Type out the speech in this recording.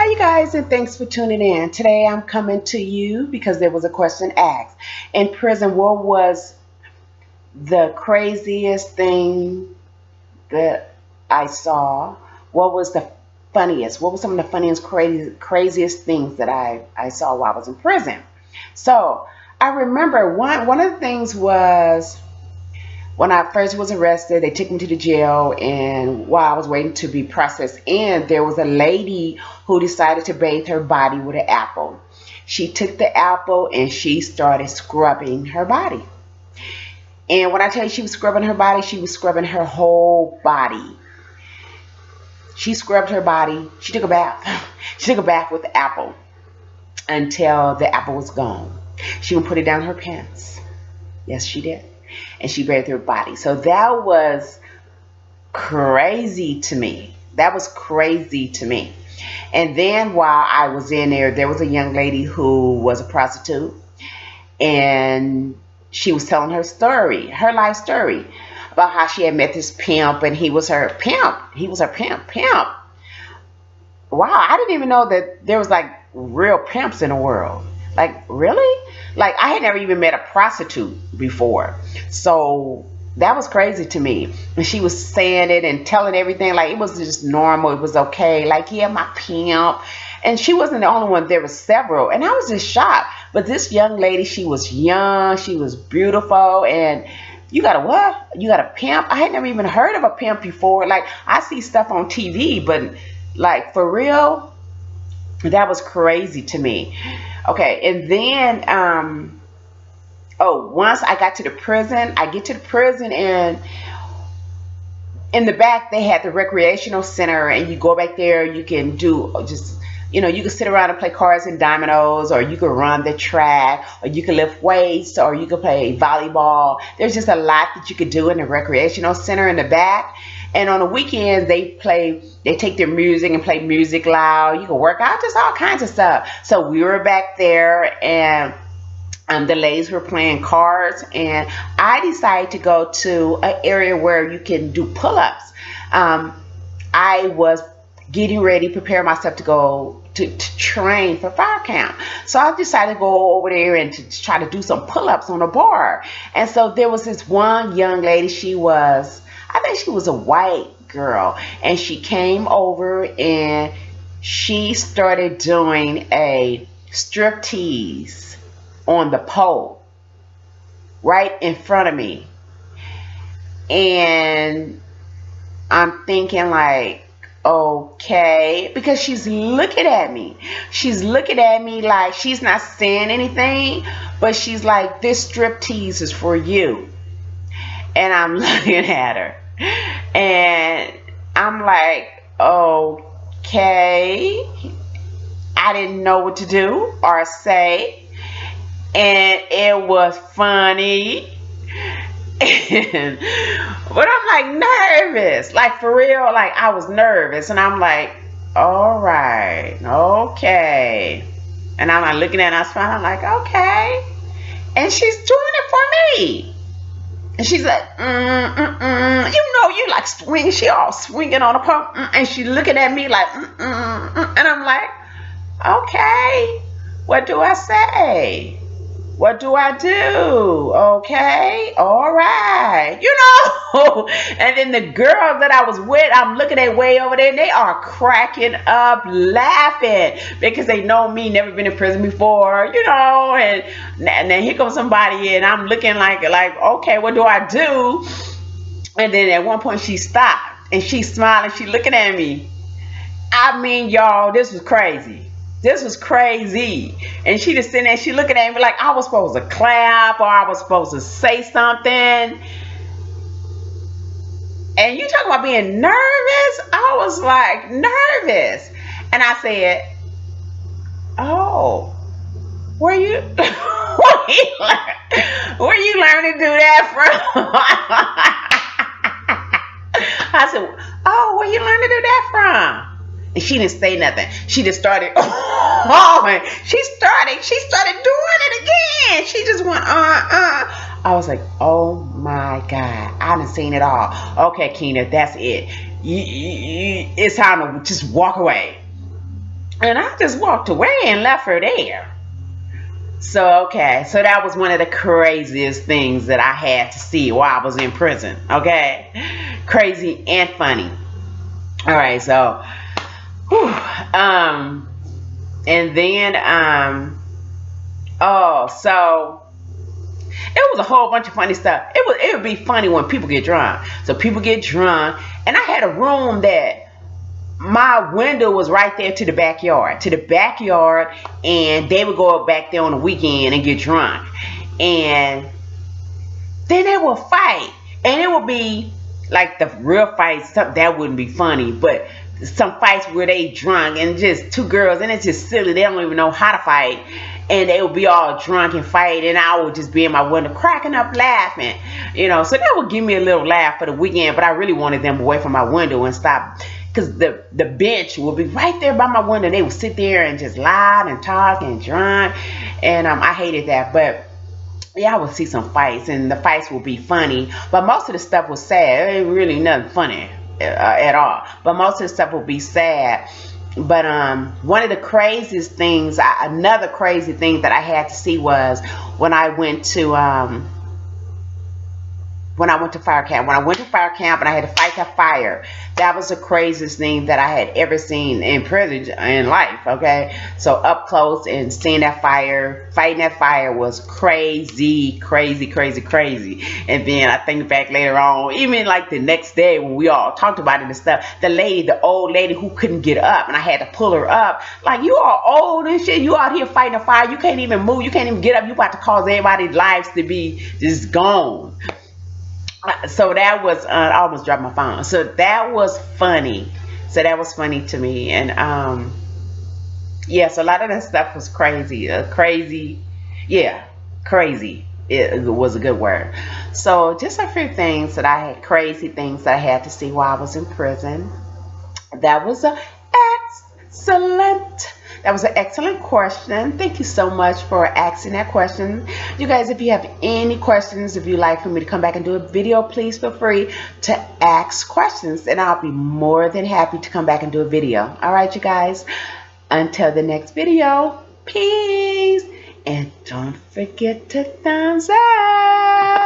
Hi, you guys, and thanks for tuning in. Today I'm coming to you because there was a question asked. In prison, what was the craziest thing that I saw? What was the funniest? What was some of the funniest, craziest things that I saw while I was in prison? So I remember one of the things was when I first was arrested, they took me to the jail, and while I was waiting to be processed in, there was a lady who decided to bathe her body with an apple. She took the apple and she started scrubbing her body. And when I tell you she was scrubbing her body, she was scrubbing her whole body. She scrubbed her body. She took a bath. She took a bath with the apple until the apple was gone. She would put it down her pants. Yes, she did. And she bathed her body. So that was crazy to me. That was crazy to me. And then while I was in there was a young lady who was a prostitute, and she was telling her story, her life story, about how she had met this pimp, and he was her pimp. He was her pimp. Wow, I didn't even know that there was like real pimps in the world. Like, really? Like, I had never even met a prostitute before. So that was crazy to me. And she was saying it and telling everything like it was just normal. It was okay. Like, yeah, my pimp. And she wasn't the only one. There were several. And I was just shocked. But this young lady, she was young. She was beautiful. And you got a what? You got a pimp? I had never even heard of a pimp before. Like, I see stuff on TV, but like, for real, that was crazy to me. Okay, and then, once I got to the prison, I get to the prison, and in the back, they had the recreational center, and you go back there, you can do just, you can sit around and play cards and dominoes, or you can run the track, or you can lift weights, or you can play volleyball. There's just a lot that you could do in the recreational center in the back. And on the weekends, they take their music and play music loud. You can work out, just all kinds of stuff. So we were back there, and the ladies were playing cards, and I decided to go to an area where you can do pull-ups. I was getting ready, prepare myself to go to train for fire camp. So I decided to go over there and to try to do some pull-ups on a bar. And so there was this one young lady. I think she was a white girl, and she came over and she started doing a striptease on the pole right in front of me. And I'm thinking like, okay, because she's looking at me. She's looking at me like she's not saying anything, but she's like, this striptease is for you. And I'm looking at her, and I'm like, okay. I didn't know what to do or say, and it was funny. But I'm like nervous, like for real, like I was nervous, and I'm like, all right, okay. And I'm like looking at her, I smile, I'm like, okay. And she's doing it for me. And she's like, you like swing. She all swinging on the pole, and she looking at me like, and I'm like, okay, what do I say? What do I do? Okay, all right, And then the girls that I was with, I'm looking at way over there, and they are cracking up laughing because they know me, never been in prison before, and then here comes somebody, and I'm looking like, okay, what do I do? And then at one point she stopped, and she's smiling, she looking at me. I mean, y'all, this was crazy. This was crazy. And she just sitting there, she looking at me like I was supposed to clap or I was supposed to say something. And you talking about being nervous? I was like nervous. And I said, oh, where you learn to do that from? I said, oh, where you learn to do that from? And she didn't say nothing. She just started, she started doing it again. She just went, I was like, oh my God, I done seen it all. Okay, Keena, that's it. It's time to just walk away. And I just walked away and left her there. So, okay, so that was one of the craziest things that I had to see while I was in prison. Okay, crazy and funny. All right, so, whew, and then, oh, so it was a whole bunch of funny stuff. It would be funny when people get drunk. So people get drunk, and I had a room that my window was right there to the backyard, and they would go back there on the weekend and get drunk, and then they would fight, and it would be like the real fights. Something that wouldn't be funny, but some fights where they drunk and just two girls, and it's just silly. They don't even know how to fight, and they would be all drunk and fight, and I would just be in my window cracking up laughing, you know. So that would give me a little laugh for the weekend, but I really wanted them away from my window and stop, because the bench would be right there by my window. They would sit there and just lie and talk and drunk, and I hated that. But yeah, I would see some fights, and the fights would be funny, but most of the stuff was sad. It ain't really nothing funny at all, but most of the stuff would be sad. But one of the craziest things, another crazy thing that I had to see was when I went to fire camp. When I went to fire camp and I had to fight that fire, that was the craziest thing that I had ever seen in prison in life. Okay, so up close and seeing that fire, fighting that fire was crazy, crazy, crazy, crazy. And then I think back later on, even like the next day when we all talked about it and stuff, the old lady who couldn't get up, and I had to pull her up. Like, you are old and shit. You out here fighting a fire. You can't even move. You can't even get up. You about to cause everybody's lives to be just gone. So that was, I almost dropped my phone. So that was funny. So that was funny to me. And yeah, so a lot of that stuff was crazy. Crazy. It was a good word. So just a few things that I had, crazy things that I had to see while I was in prison. That was an excellent question. Thank you so much for asking that question. You guys, if you have any questions, if you'd like for me to come back and do a video, please feel free to ask questions, and I'll be more than happy to come back and do a video. All right, you guys, until the next video, peace, and don't forget to thumbs up.